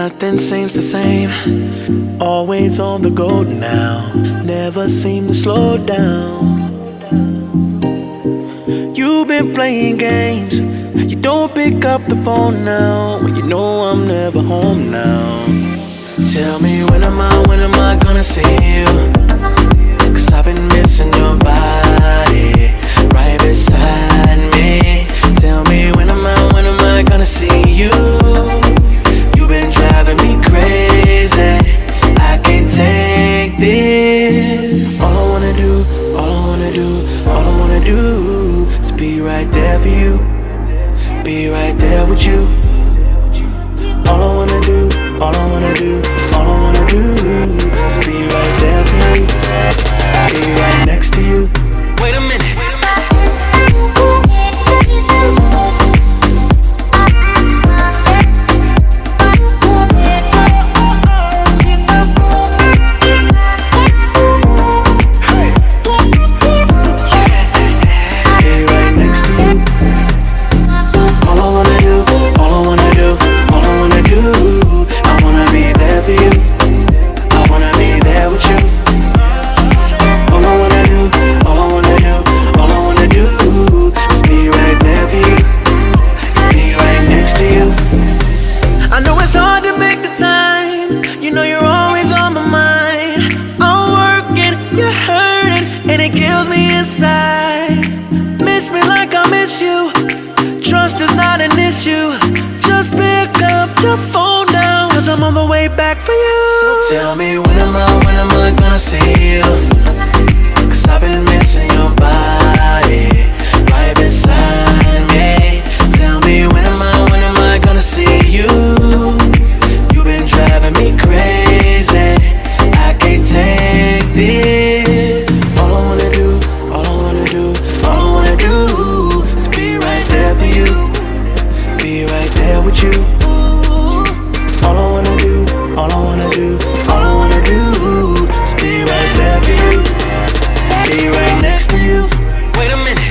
Nothing seems the same. Always on the go now. Never seem to slow down. You've been playing games. You don't pick up the phone now when you know I'm never home now. Tell me when am I gonna see you? 'Cause I've been missing your body right beside me. Tell me when am I gonna see you? You've been driving me crazy. I can't take this. All I wanna do is be right there for you. Be right there with you. All I wanna do is be right there for you. Be right next to you. Wait a minute. Tell me when am I gonna see you? 'Cause I've been missing your body right beside me. Tell me when am I gonna see you? You've been driving me crazy. I can't take this. All I wanna do is be right there for you. Be right there with you. All I wanna do is be right there for you. Be right next to you. Wait a minute.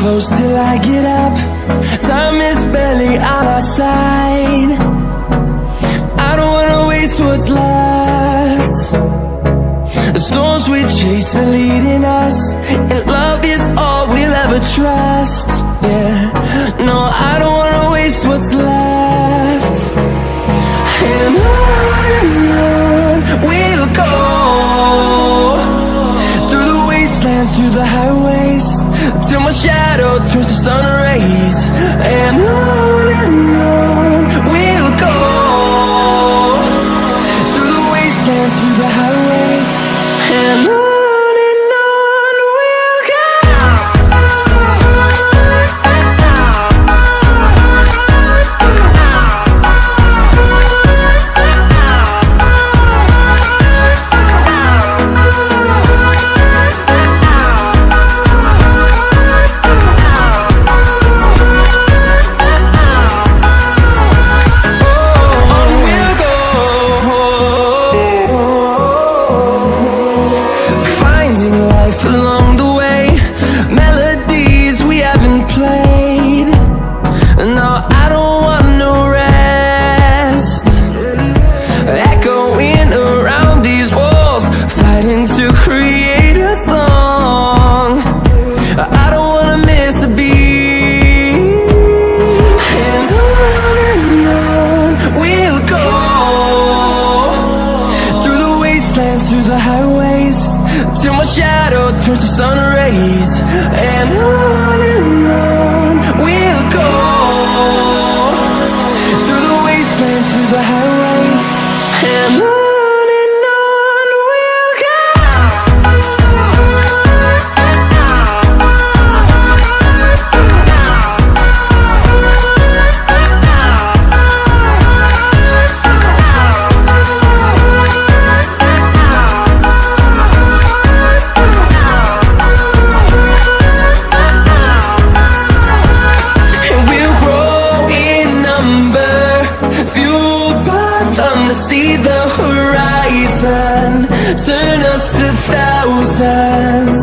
Close till I get up. Time is barely on our side. I don't wanna waste what's left. The storms we chase are leading us, and love is all we'll ever trust. Yeah, no, I don't wanna waste what's left. And on we'll go, through the wastelands, through the highways, till my shadow turns to sun rays. And on we'll go, through the wastelands, through the highways. And on we'll go. turns to sun rays, and on we'll go, through the wastelands, through the highways, and on we'll go. See the horizon turn us to thousands,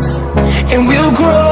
and we'll grow